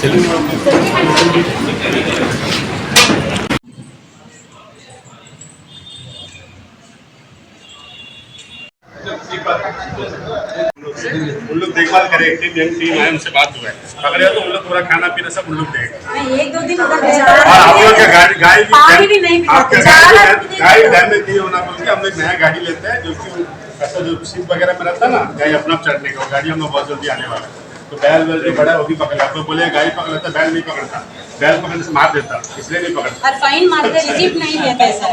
उन लोग देखभाल करें, टीम यंग टीम है, उनसे बात हुआ है, पकड़े तो उन लोग पूरा खाना पीना सब उन लोग देगा। एक दो दिन उधर और आप लोग का गाय भी नहीं गाय डैमेज नहीं होना बोल के हम लोग नया गाड़ी लेते हैं, जो कि ऐसा जो शिप वगैरह में रहता है ना, गाय अपना चढ़ने का, गाड़ी हम लोग बहुत जल्दी आने वाला है। तो बैल वैल जो बड़ा है वो भी पकड़, आप लोग बोले गाय पकड़ लेता, बैल नहीं पकड़ता, बैल पकड़ने से मार देता, इसलिए नहीं पकड़ता। और फाइन मारते, रिसीप्ट नहीं लेते सर।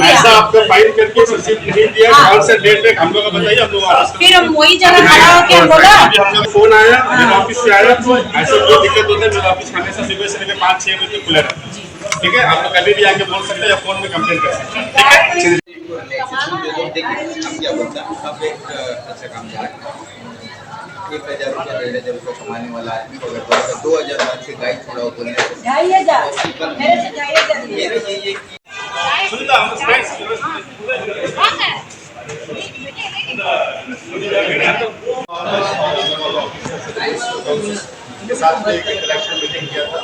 ऐसा आपको फाइन करके रिसीप्ट नहीं दिया, कौन से डेट पे हम लोग को बताइए, हम लोग फिर हम वही जगह खड़ा होकर बोला। हम लोग फोन आया, मेरे ऑफिस से आया, तो ऐसे कोई दिक्कत होता है, मेरा ऑफिस हमेशा सुबह से लेकर 5-6 बजे तक खुला रहता है। ठीक है, आप लोग कभी भी आके बोल सकते हैं या फोन में कंप्लेंट कर सकते हैं। ठीक है, क्या बोलता है, अब एक अच्छा काम करें, 1,000 रुपया 1,500 रुपया कमाने वाला आदमी को अगर 2,000 मान के गाय छोड़ा हो तो 2,500 मेरे से 2,500 मेरे ये के साथ में एक कलेक्शन मीटिंग किया था,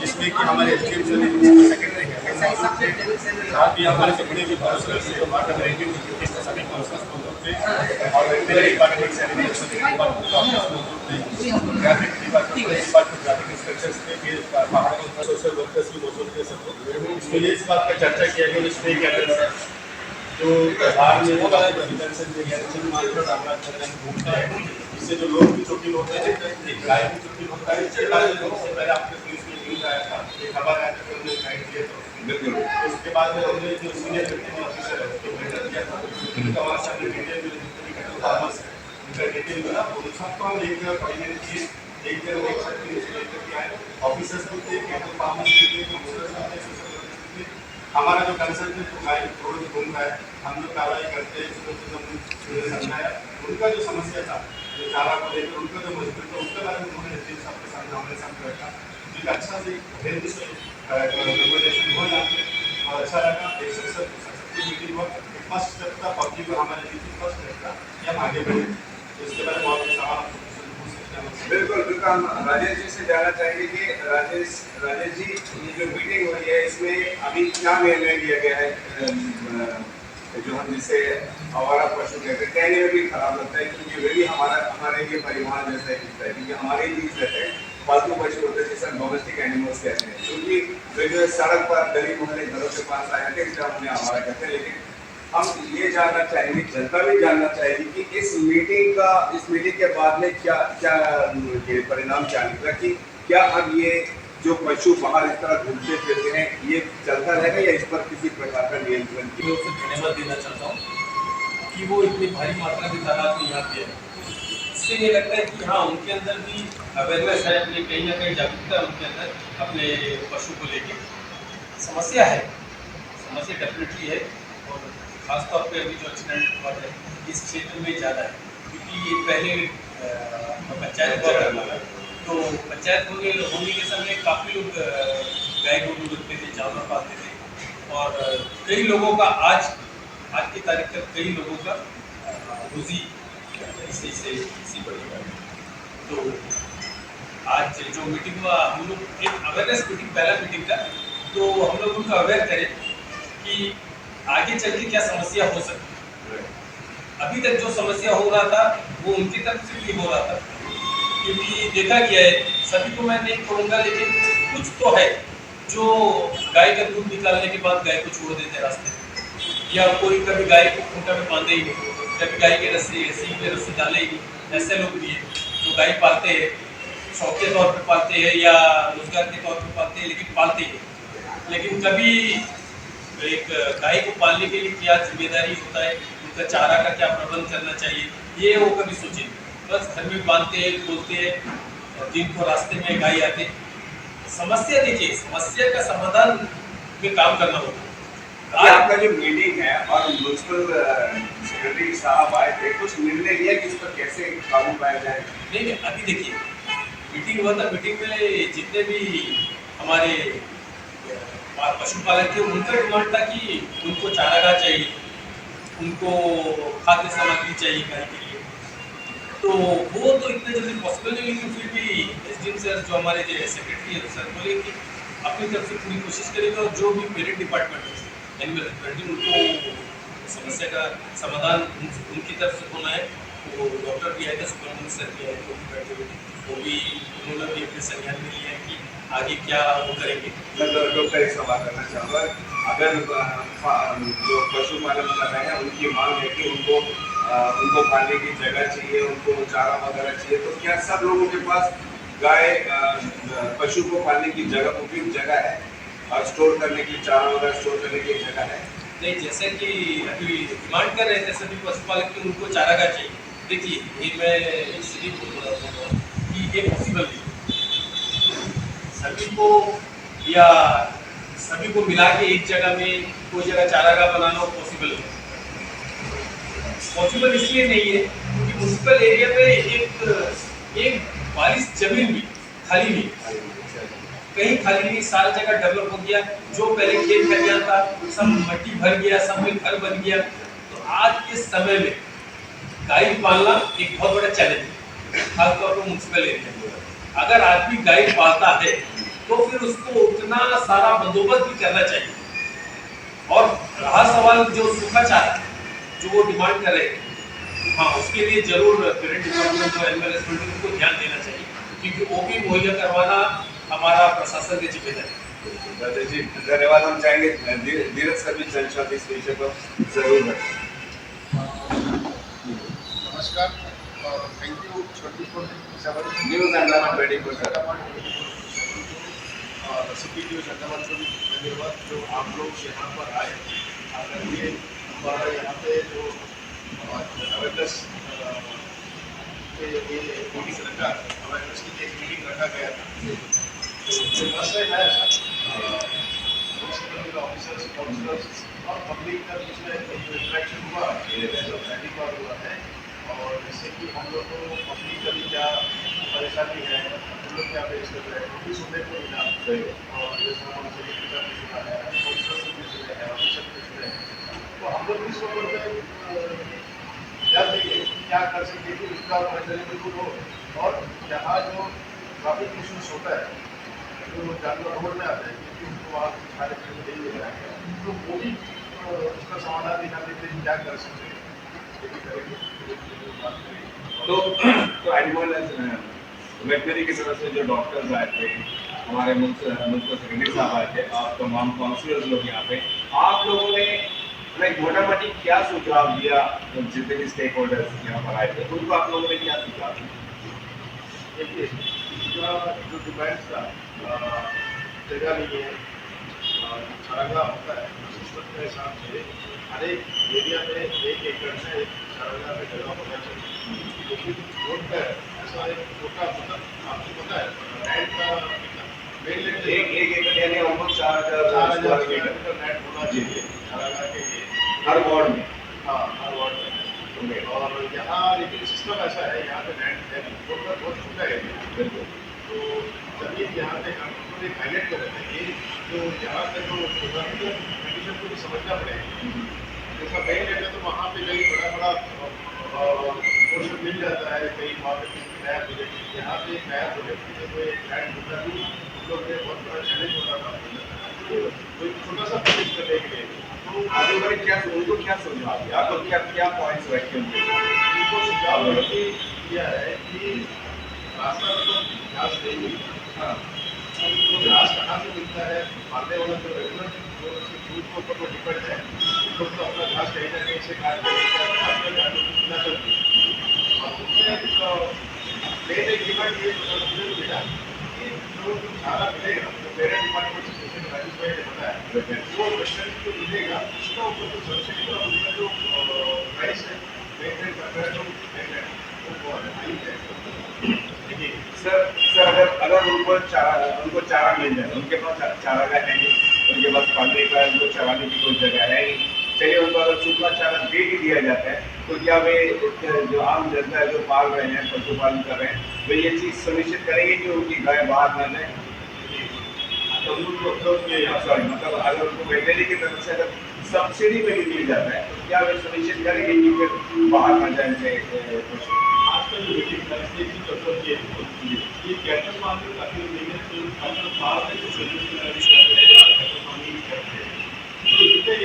जिसमें कि हमारे एसडीएम जो सेक्रेटरी हैं, साथ ही हमारे जितने भी काउंसलर से वाटर रेटिंग सभी काउंसलर्स को होते हैं, और डिपार्टमेंट से ग्राफिक ग्राफिक इंस्ट्रक्चर्स थे, फिर सोशल वर्कर्स भी मौजूद थे सब लोग। इसमें इस बात पर चर्चा किया गया स्टेक एटेंडेंस जो बाहर में होगा, घूमता है, इससे जो लोग भी चोटिल होते हैं, गाय भी चोटिल होता है। इससे पहले आपके पुलिस में न्यूज आया था, एक खबर आया था, हमने गाइड किया था बिल्कुल। उसके बाद में हमने जो सीनियर ऑफिसर है उसको भेजा दिया था, उनका वहाँ से हमने डिटेल में जितने भी फार्मर्स है उनका डिटेल मिला, उन सबको हम एक जगह कोऑर्डिनेट किए, एक जगह एक साथ लेकर के आए, ऑफिसर्स भी थे, फार्मर्स भी थे, हमारा जो कंसर्न है तो गाय रोड घूम रहा है, हम लोग कार्रवाई करते हैं, समझाया उनका जो समस्या था, जो चारा को लेकर उनका जो मजबूत था, उसके बारे में उन्होंने एसडीएम साहब के सामने हमारे सामने रखा, एक अच्छा से हेल्थ से रिकमेंडेशन हुआ यहाँ पे, और अच्छा लगा, एक सक्सेसफुल मीटिंग हुआ। फर्स्ट स्टेप था पब्लिक को हमारे मीटिंग फर्स्ट स्टेप था कि हम आगे बढ़े, तो इसके बारे में बहुत सवाल बिल्कुल बिल्कुल। हम राजेश जी से जानना चाहेंगे कि राजेश जी, ये जो मीटिंग हुई है इसमें अभी क्या निर्णय लिया गया है, जो हम जिसे आवारा पशु कहते हैं, कहने में भी खराब लगता है क्योंकि वे भी हमारे लिए परिवहन जैसा ही दिखता है, क्योंकि हमारे लिए रहते हैं पालतू पशु होते हैं जिसे डोमेस्टिक एनिमल्स कहते हैं, क्योंकि वे जो सड़क पर गली मोहल्ले घरों के पास आए थे इसलिए हमने आवारा कहते हैं। लेकिन हम ये जानना चाहेंगे, जनता भी जानना चाहेगी कि इस मीटिंग के बाद में क्या परिणाम क्या निकला, कि क्या अब ये जो पशु बाहर इस तरह घूमते फिरते हैं ये चलता रहेगा या इस पर किसी प्रकार का नियंत्रण की? धन्यवाद देना चाहता हूँ कि वो इतनी भारी मात्रा में तादाद में यहाँ पे है। इससे ये लगता है कि हाँ, उनके अंदर भी अवेयरनेस है, अपनी कहीं ना कहीं जागरूकता है उनके अंदर अपने पशु को लेके। समस्या डेफिनेटली है, और खासतौर पे अभी जो एक्सीडेंट हुआ है इस क्षेत्र में ज़्यादा है, क्योंकि ये पहले पंचायत हुआ करना था, तो पंचायत होने के समय काफ़ी लोग गाय गोरू रखते थे, जानवर पालते थे, और कई लोगों का आज की तारीख तक कई लोगों का रोजी इसी बड़ी है। तो आज जो मीटिंग हुआ, हम लोग एक अवेयरनेस मीटिंग, पहला मीटिंग था, तो हम लोग उनको अवेयर करें कि आगे चल के क्या समस्या हो सकती है। अभी तक जो समस्या हो रहा था वो उनकी तरफ से भी हो रहा था, क्योंकि देखा गया है, सभी को मैं नहीं कहूँगा लेकिन कुछ तो है जो गाय का दूध निकालने के बाद गाय को छोड़ देते रास्ते, या कोई कभी गाय को खूंटा में बांधे ही नहीं, कभी गाय के सींग पे रस्सी डाले ही नहीं। ऐसे लोग भी हैं जो गाय पालते हैं, शौक के तौर पर पालते हैं या रोजगार के तौर पर पालते हैं, लेकिन पालते हैं। लेकिन कभी एक गाय को पालने के लिए क्या जिम्मेदारी होता है, उनका चारा का क्या प्रबंध करना चाहिए, ये वो कभी सोचे। बस घर में बांधते हैं, खोलते हैं, दिन को रास्ते में गाय आते। समस्या देखिए, समस्या का समाधान में काम करना होगा। आपका जो मीटिंग है और म्युनिसिपल सेक्रेटरी साहब आए थे, कुछ निर्णय लिया कि इस पर कैसे काबू पाया जाए? नहीं, अभी देखिए मीटिंग हुआ था, मीटिंग में जितने भी हमारे पशुपालक थे उनका डिमांड था कि उनको चारागाह चाहिए, उनको खाद्य सामग्री चाहिए गाय के लिए। तो तो वो तो इतने जल्दी पॉसिबल नहीं, लेकिन फिर भी एसडीएम सर जो हमारे जो सेक्रेटरी है सर बोले कि अपनी तरफ से पूरी कोशिश करेंगे और जो भी पेरेंट डिपार्टमेंट है एनिमल हस्बेंड्री उनको समस्या का समाधान उनकी तरफ से होना है। वो डॉक्टर भी आए थे, सुब्रमण्यम सर भी आए थे, वो भी बैठे हुए थे, वो भी उन्होंने भी अपने संज्ञान में लिया है कि आगे क्या वो करेंगे। मैं डॉक्टर एक सवाल करना चाहूँगा, अगर जो पशुपालन कर रहे हैं उनकी मांग है कि उनको पालने की जगह चाहिए, उनको चारा वगैरह चाहिए, तो क्या सब लोगों के पास गाय पशु को पालने की जगह, उपयुक्त जगह है और स्टोर करने की, चारा वगैरह स्टोर करने की जगह है? नहीं, जैसे कि अभी डिमांड कर रहे थे सभी पशुपालक की उनको चारागाह चाहिए। देखिए ये मैं इसलिए बोल रहा हूँ कि ये पॉसिबल नहीं सभी को, या सभी को मिला के एक जगह में कोई जगह चारागाह बनाना पॉसिबल नहीं। पॉसिबल इसलिए नहीं है क्योंकि म्यूनसिपल एरिया में एक बारिश जमीन भी खाली नहीं, कहीं खाली नहीं, सारी जगह डेवलप हो गया। जो पहले खेत खलियान था सब मट्टी भर गया, सब में घर बन गया। तो आज के समय में गाय पालना एक बहुत बड़ा चैलेंज है, खासतौर पर म्यूनसिपल एरिया में। अगर आदमी गाय पालता है तो फिर उसको उतना सारा बंदोबस्त भी करना चाहिए। और रहा सवाल जो सूखा चारा जो वो डिमांड कर रहे हैं, हाँ उसके लिए जरूर पेरेंट डिपार्टमेंट और एनिमल हस्बेंड्री को ध्यान देना चाहिए, क्योंकि वो भी मुहैया करवाना हमारा प्रशासन की जिम्मेदारी। दादा जी धन्यवाद। हम चाहेंगे धीरज सर भी चर्चा इस विषय पर जरूर है। नमस्कार और थैंक यू 24/7 न्यूज अंडमान 24/7 और सिटी न्यूज अंडमान को भी धन्यवाद जो आप लोग यहाँ पर आए, अगर ये हमारा यहाँ पे जो अवेयरनेस के लिए मीटिंग रखा, अवेयरनेस की एक मीटिंग रखा गया था। तो फर्स्ट टाइम है म्यूनसिपल ऑफिसर्स, काउंसलर्स और पब्लिक का बीच में इंटरेक्शन हुआ, ये पहली बार हुआ है। और इससे कि हम लोग को पब्लिक का भी क्या परेशानी है, हम लोग क्या फेस कर रहे हैं, वो भी सुनने को मिला। और जैसा हम सेक्रेटरी का भी सुना है, काउंसलर से भी सुने हैं, ऑफिसर भी सुने हैं, तो हम लोग इस ऊपर ध्यान देंगे क्या कर सकते कि उसका परेशानी बिल्कुल हो। और यहाँ जो ट्रैफिक इशूज होता है, जो जानवर रोड में आते हैं क्योंकि उनको वहाँ खाने पीने नहीं मिल रहा है, तो वो भी उसका समाधान निकालने के लिए क्या कर सकते हैं, ये भी करेंगे। तो एनिमल वेटनरी की तरफ से जो डॉक्टर्स आए थे, हमारे मुझको सेक्रेटरी साहब आए थे, आप तमाम काउंसलर्स लोग यहाँ पे, आप लोगों ने लाइक मोटा मोटी क्या सुझाव दिया? जितने भी स्टेक होल्डर्स यहाँ पर आए थे उनको आप लोगों ने क्या सुझाव दिया? देखिए इसका जो डिमांड था, जगह नहीं है, चारागाह होता है सिस्टम के हिसाब से हर एक एरिया में 1 एकड़ में एक चारागाह में जगह होना चाहिए। लेकिन रोड पर ऐसा एक छोटा, मतलब आपको पता है लैंड का मेन लैंड एक एकड़ यानी ऑलमोस्ट 4,000 4,000 मीटर का लैंड होना चाहिए चारागाह के लिए, हर वार्ड में। हाँ हर वार्ड में। और यहाँ लेकिन सिस्टम ऐसा है, यहाँ पे लैंड है रोड पर बहुत छोटा एरिया, तो जमीन यहाँ पे हम लोग एक हाईलाइट कर रहे थे ये जो यहाँ पे जो जोग्राफिकल कंडीशन को भी समझना पड़ेगा। जैसा मेन लैंड है तो वहाँ पे कहीं बड़ा पोर्शन मिल जाता है, कहीं वहाँ पे नया प्रोजेक्ट, यहाँ पे एक नया प्रोजेक्ट के लिए कोई लैंड होता भी हम लोग के बहुत बड़ा चैलेंज होता था, तो एक छोटा सा प्रोजेक्ट करने के लिए। तो आगे बढ़े क्या उनको क्या सुझाव दिया? आपको क्या पॉइंट्स रखे उनको सुझाव ये दिया है कि रास्ता तो घास नहीं मिलता, हाँ तो घास कहाँ से मिलता है, पालने वाला जो रेगुलर जो दूध के ऊपर वो डिपेंड है, उनको तो अपना घास कहीं ना कहीं से काट के अपने घास मिलना चाहिए। और उसमें एक डिमांड ये मुझे मिला कि जो चारा मिलेगा जो पेरेंट डिपार्टमेंट से जैसे राजेश भाई ने बताया, वो वेटनरी जो मिलेगा उसका ऊपर जो सब्सिडी का उसका जो प्राइस है मेंटेन कर रहा है, जो वो हाई है। सर अगर उनको चारा मिल जाए, उनके पास चारा का है नहीं, उनके पास पालने का, उनको चराने की कोई जगह है नहीं, चलिए उनको अगर सूखा चारा दे ही दिया जाता है, तो क्या वे जो आम जनता है जो पाल रहे हैं, पशुपालन कर रहे हैं, वे ये चीज़ सुनिश्चित करेंगे कि उनकी गाय बाहर न जाए? तो सॉरी मतलब अगर उनको वेटनरी की तरफ से अगर सब्सिडी में भी मिल जाता है, तो क्या वे सुनिश्चित करेंगे कि फिर बाहर न जाए? का जो मीटिंग था इसमें एक चीज ऑब्जर्व किया ये कैटल फार्मिंग काफी लोग नहीं है तो कैटल फार्म है जो सर्विस कैटल फार्मिंग करते हैं तो इसमें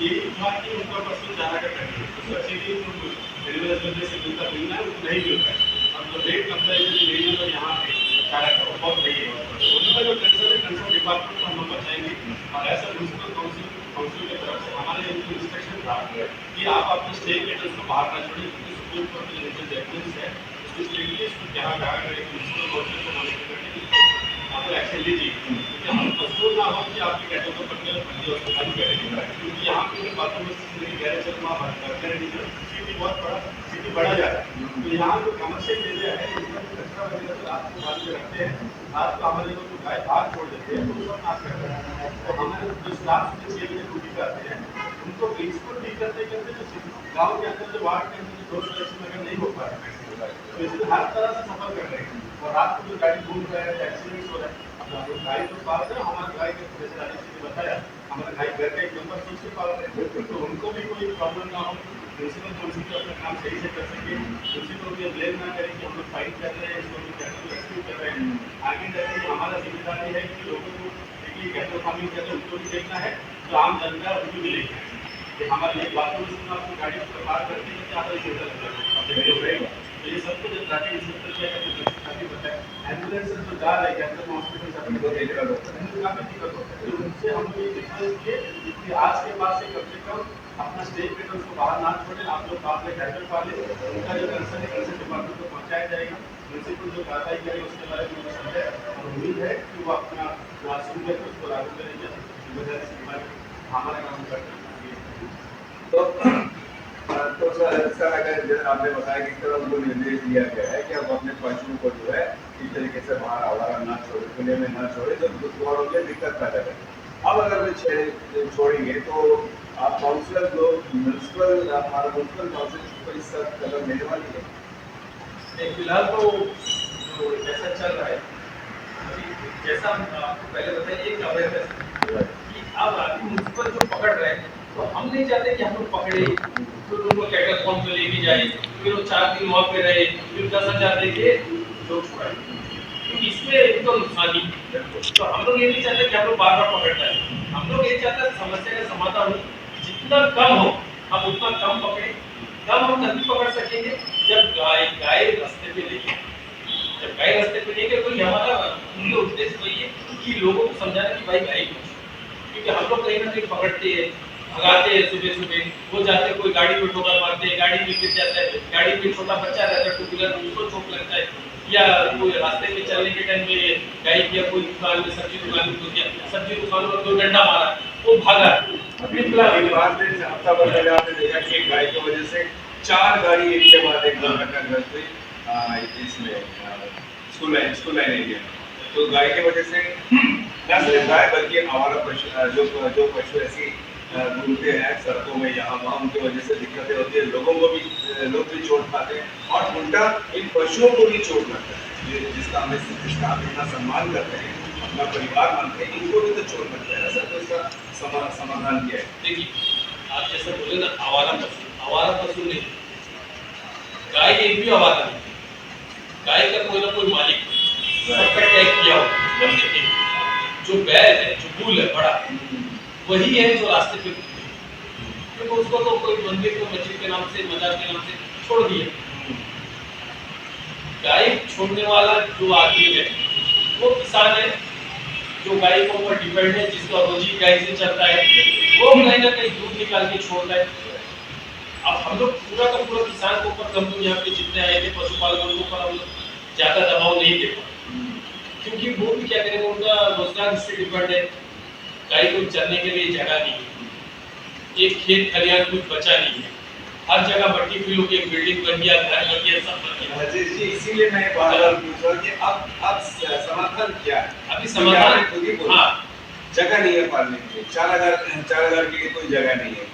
एक था कि उनका पर्सन चारा का टैक्स उसको एक्चुअली जो रेगुलर से मिलता मिलना है उसको नहीं मिलता है अब जो रेट कंपेरिजन रीजन और यहाँ पे चारा का बहुत सही है उनका जो कंसर्न है कंसर्न डिपार्टमेंट को हम लोग बताएंगे और ऐसा म्यूनसिपल काउंसिल की तरफ से हमारे इंस्ट्रक्शन था कि आप अपने स्टेक कैटल्स को बाहर ना छोड़ें क्योंकि सुप्रीम कोर्ट के लेकर जजमेंट्स है उसको स्ट्रिक्टली इसको जहाँ जहाँ करें म्यूनसिपल काउंसिल को मॉनिटर करके आप एक्शन लीजिए क्योंकि हम मजबूर ना हो कि आपके कैटल को पकड़ बंदी और खाली करेंगे क्योंकि यहाँ पे बातों में गैर चल सिटी बहुत बड़ा सिटी बढ़ा जा रहा है तो यहाँ जो कमर्शियल एरिया है इसमें जो कचरा वगैरह तो रात को बात में रखते हैं रात को हमारे लोग गाय बाहर छोड़ देते हैं तो उसका नाश करते हैं तो हमारे जो स्टाफ से 6 बजे ड्यूटी करते हैं उनको इसको ठीक करते करते जो गाँव के अंदर जो वार्ड के अंदर जो डोर कलेक्शन अगर नहीं हो पा रहा है तो इसलिए हर तरह से सफर कर रहे हैं और रात को जो गाड़ी घूम रहा है एक्सीडेंट हो रहा है गाय तो पाल रहे हैं हमारे गाय के जैसे राजेश जी ने बताया हमारे गाय घर का एक नंबर सोच के पाल रहे हैं तो उनको भी कोई प्रॉब्लम ना हो म्यूनसिपल काउंसिल को अपना काम सही से कर सके म्यूनसिपल को ब्लेम ना करें कि हम लोग फाइट कर रहे हैं इसको कैटल रेस्क्यू कर रहे हैं आगे जाके हमारा जिम्मेदारी है कि लोगों को देखिए कैटल फार्मिंग करते उनको भी देखना है तो आम जनता उनको भी देखना है कि हमारे एक बातों में सुना आपको गाड़ी को पार करते हैं क्या तो ये सबको जब ट्रैफिक इंस्पेक्टर क्या करते हैं काफी बताया एम्बुलेंस जो जा रहे हैं कैंसर हॉस्पिटल से अपने को देखा लोग काफी दिक्कत होता है तो उनसे हम लोग ये रिक्वेस्ट किए कि आज के बाद से कम से कम अपना स्टेट पे उसको बाहर ना छोड़े आप लोग आपने कैटल पाले उनका जो कंसर्न है कंसर्न डिपार्टमेंट को पहुंचाया जाएगा म्यूनसिपल जो कार्रवाई करेगी उसके बारे में मुझे समझ है और उम्मीद है कि वो अपना सुन करके उसको लागू करेंगे जिम्मेदारी से हमारा काम करते हैं तो सर अगर आपने बताया कि इस तरह उनको निर्देश दिया गया है कि अब अपने पशुओं को जो है इस तरीके से बाहर आवारा ना छोड़े खुले में ना छोड़े तो दूसरों के दिक्कत पैदा करे अब अगर वे छोड़ेंगे तो आप काउंसिलर लोग म्यूनसिपल हमारा म्यूनसिपल काउंसिल को इस कदम लेने वाली है फिलहाल तो जो जैसा चल रहा है अभी जैसा हम आपको पहले बताइए एक अवेयरनेस कि अब म्यूनसिपल जो पकड़ रहे हैं तो हम नहीं चाहते कि हम लोग पकड़े फिर उनको कैटल फार्म पे लेके जाए फिर वो 4 दिन वहाँ पे रहे फिर 10,000 देके लोग छुड़ाए क्योंकि इसमें इनको नुकसान ही तो हम लोग ये नहीं चाहते कि हम लोग बार बार पकड़ना है हम लोग ये चाहते हैं समस्या का समाधान हो जितना कम हो हम उतना कम पकड़े कम हम तभी पकड़ सकेंगे जब गाय रास्ते पे लेके जब गाय रास्ते पे लेके तो हमारा मुख्य उद्देश्य वही है कि लोगों को समझाना कि भाई गाय क्योंकि हम लोग कहीं ना कहीं पकड़ते हैं भगाते हैं सुबह सुबह वो जाते कोई गाड़ी में ठोकर मारते हैं गाड़ी में गिर जाता है गाड़ी में छोटा बच्चा रहता है टू व्हीलर उसको चोट लगता है या कोई रास्ते में चलने के टाइम में गाय की कोई दुकान में सब्जी दुकान में घुस गया सब्जी दुकान में दो डंडा मारा वो भागा अभी फिलहाल बाद में हफ्ता भर पहले आपने देखा कि गाय की वजह से 4 गाड़ी एक के बाद एक दुर्घटनाग्रस्त हुई इसमें स्कूल लाइन एरिया तो गाय की वजह से न सिर्फ गाय बल्कि आवारा पशु जो पशु ऐसी घूमते हैं सड़कों में यहाँ वहाँ उनकी वजह से दिक्कतें होती है लोगों को भी लोग भी चोट खाते हैं और उल्टा इन पशुओं को भी चोट लगता है जिसका हम इतना सम्मान करते हैं अपना परिवार मानते हैं इनको भी तो चोट लगता है सर तो इसका समाधान क्या है देखिए आप जैसे बोले ना आवारा पशु नहीं गाय एक भी आवारा नहीं गाय का कोई ना कोई मालिक सबका टैग किया हो जो बैल है जो बुल है बड़ा वही है जो रास्ते पे क्योंकि उसको तो कोई मंदिर को मस्जिद के नाम से मजार के नाम से छोड़ दिया गाय छोड़ने वाला जो आदमी है वो किसान है जो गाय के ऊपर डिपेंड है जिसका रोजी गाय से चलता है वो कहीं ना कहीं दूध निकाल के छोड़ता है अब हम लोग पूरा का पूरा किसान के ऊपर हम लोग यहाँ पे जितने आए थे पशुपालकों के ऊपर हम लोग ज्यादा दबाव नहीं दे पाए क्योंकि वो भी क्या करेंगे उनका रोजगार इससे डिपेंड है गाय को चलने के लिए जगह नहीं है एक खेत खलियान कुछ बचा नहीं है हर जगह मट्टी फिल होगी एक बिल्डिंग बन गया घर बन गया सब बन गया जी इसीलिए मैं बार-बार पूछ रहा हूं कि अब समाधान क्या है अभी समाधान हाँ जगह नहीं है पालने के लिए 4,000 के लिए कोई जगह नहीं है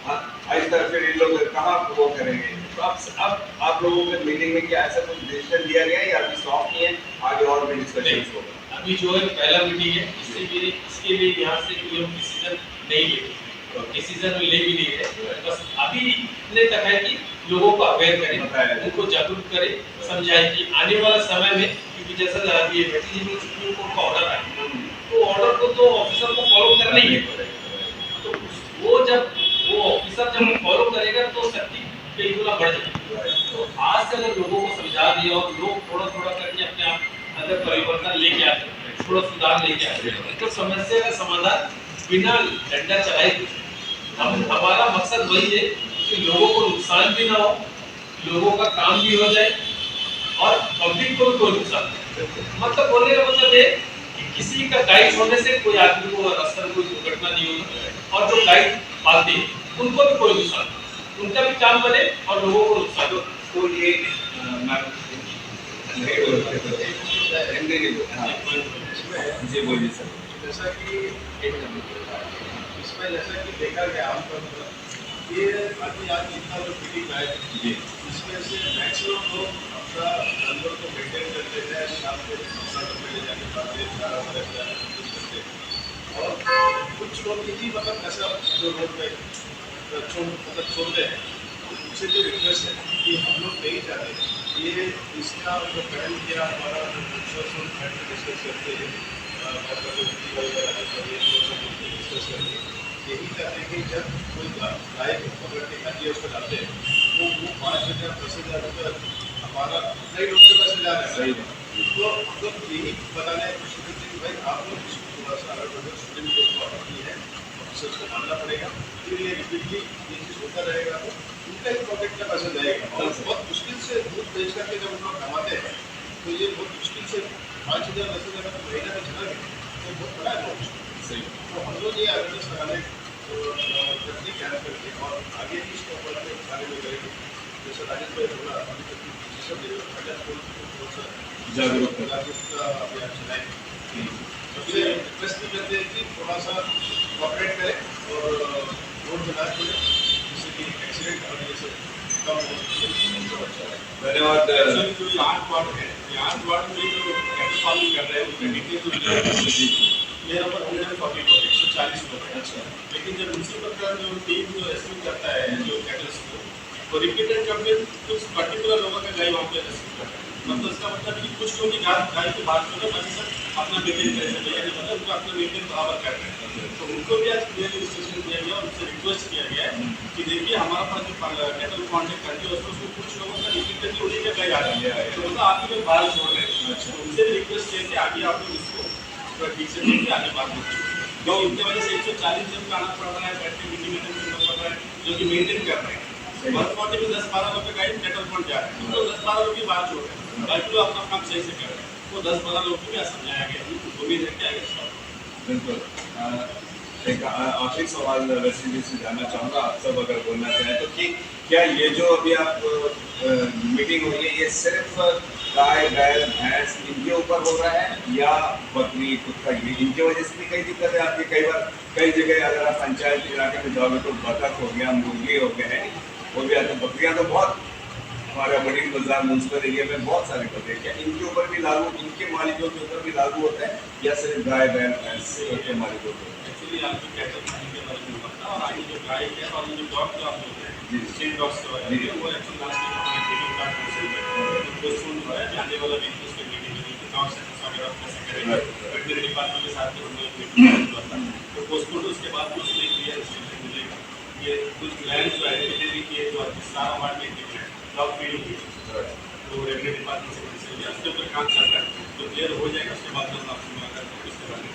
इस तरह फिर इन लोग कहाँ वो करेंगे तो अब आप लोगों के मीटिंग में क्या ऐसा कुछ डिसीजन दिया गया या अभी सॉफ्ट नहीं है आगे और भी डिस्कशन होगा अभी जो है पहला मीटिंग है इसके लिए यहाँ से कोई हम डिसीजन नहीं लेंगे डिसीजन ले भी नहीं रहे। बस अभी इतने तक है कि लोगों को अवेयर करें, उनको जागरूक करें, समझाएं कि आने वाला समय में, क्योंकि जैसा ये सुप्रीम कोर्ट का ऑर्डर है, तो ऑर्डर को तो ऑफिसर को फॉलो करना ही है। तो वो जब वो ऑफिसर जब फॉलो करेगा तो सख्ती कई गुना बढ़ जाएगी। तो आज से अगर लोगों को समझा दिया और लोग थोड़ा थोड़ा करके अपने आप अंदर परिवर्तन लेके आते हैं, थोड़ा सुधार लेके आते हैं, तो समस्या का समाधान बिना डंडा चलाए। हम हमारा मकसद वही है कि लोगों को नुकसान भी ना हो, लोगों का काम भी हो जाए और पब्लिक को भी कोई नुकसान नहीं। मतलब बोलने का मतलब है कि किसी का गाइड होने से कोई आदमी को रास्ते में कोई दुर्घटना नहीं होगी, और जो गाइड पालते हैं उनको भी कोई नुकसान नहीं, उनका भी काम बने और लोगों को नुकसान हो। तो ये जी बोलिए सर। जैसा कि इसमें जैसा कि देखा गया आमतौर पर ये अभी आज जितना जो मीटिंग है जी इसमें से मैक्सिमम लोग अपना नंबर को मेंटेन करते हैं, शाम को 7 बजे जाके बातें 11 बजे करते हैं। और कुछ लोग यही मतलब ऐसा जो रोड पे छोड़ते हैं, उनसे जो रिक्वेस्ट है कि हम लोग नहीं चाहते ये इसका जो पहल किया हमारा जो डिस्कस करते हैं डिस्कस करके यही चाहते हैं कि जब कोई गाय को पकड़ के खाती है उसको डालते हैं तो वो 5,000 10,000 रुपये हमारा कई लोग के पास जा रहे हैं। सही तो हम लोग यही बताने की कोशिश करते हैं कि भाई आप लोग इसको थोड़ा सा अगर सुप्रीम कोर्ट को अपनी है ऑफिसर्स को मानना पड़ेगा, फिर ये रिपीटली ये चीज़ होता रहेगा तो उनका ही पॉकेट का पैसा जाएगा। और बहुत मुश्किल से दूध बेच करके जब हम लोग कमाते हैं तो ये बहुत मुश्किल से 5,000 10,000 का महीना में चला गया तो बहुत बड़ा है मुश्किल। सही तो हम लोग ये अवेयरनेस लगाने करके क्या करके और आगे भी इसको बढ़ाने बारे में करेंगे। जैसे राजेश भाई बोला अभी तक जागरूकता अभियान चलाएंगे। सबसे रिक्वेस्ट भी करते हैं कि थोड़ा सा कॉपरेट करें और रोड बना के जिससे कि एक्सीडेंट होने से कम हो। धन्यवाद। एक्चुअली जो ये 8 वार्ड है, ये 8 वार्ड में जो कैटल फार्मिंग कर रहे हैं उसमें डिटेल मेरा पर 140 लोग 140 लोग हैं। अच्छा, लेकिन जब म्यूनसिपल का जो टीम जो एस्टिमेट करता है जो कैटल्स को तो रिपीटेड कंप्लेन कुछ पर्टिकुलर लोगों का गाय वहाँ पे एस्टिमेट करता है। मतलब इसका मतलब कि कुछ लोग की गाय की बात करें बाकी सब अपना मेंटेन करें, मतलब उनको अपना मेंटेन बराबर कर रहे हैं। तो उनको भी आज क्लियर इंस्ट्रक्शन दिया गया और उनसे रिक्वेस्ट किया गया है कि देखिए हमारा पास जो कैटल कॉन्टेक्ट करके उसको कुछ लोगों का रिपीटेडली उन्हीं का गाय आ रही है, तो मतलब आप लोग बाहर छोड़ रहे हैं। अच्छा, उनसे भी रिक्वेस्ट किया कि आगे आप लोग इसको ठीक से देखिए, आगे बात होती है। तो इनकी वजह से 140 जन का आना पड़ रहा है, बैठ के मीटिंग करना पड़ रहा है, जो कि मेंटेन कर रहे हैं। 140 में 10-12 लोग का गाइड कैटल पॉइंट जा रहे हैं, तो 10-12 लोग की बात छोड़ रहे हैं, बाकी लोग अपना काम सही से कर रहे हैं। तो 10-12 लोग को भी समझाया गया, उम्मीद है कि आगे बिल्कुल। एक आखिरी सवाल रश्मि जी से जानना चाहूँगा, आप सब अगर बोलना चाहें तो कि क्या ये जो अभी आप मीटिंग हुई है ये सिर्फ गाय बैल भैंस इनके ऊपर हो रहा है या बकरी कुत्ता ये इनकी वजह से भी कई दिक्कतें आती है? कई बार कई जगह अगर आप पंचायत इलाके में जाओगे तो बतख हो गया, मुर्गी हो गए हैं, वो भी आते हैं। बकरियाँ तो बहुत हमारे बड़ी बाजार म्यूनसिपल एरिया में बहुत सारे होते हैं, क्या इनके ऊपर भी लागू, इनके मालिकों के ऊपर भी लागू होता है या सिर्फ गाय बैल भैंस के मालिकों को? एक्चुअली आपकी कैटल फार्मिंग के बारे में बताना और आगे जो गाय है और जो डॉग जो आप लोग हैं स्ट्रीट डॉग्स के बारे में वो एक्चुअली लास्ट वीक हमने मीटिंग कार्ड को सुन रहा है, आने वाला वीक उसके मीटिंग में गाँव से वगैरह कैसे करेंगे वेटनरी डिपार्टमेंट के साथ में हमने मीटिंग हुआ था। तो पोस्टपोर्ट उसके बाद में उसमें क्लियर इंस्ट्रक्शन मिलेगा। ये कुछ लैंड जो आइडेंटिटी की है जो सारा वार्ड में डॉग फीडिंग हुई तो रेवन्यू डिपार्टमेंट से उसके ऊपर काम चल रहा है, तो क्लियर हो जाएगा उसके बाद हम आपसे मुलाकात करके उसके बारे में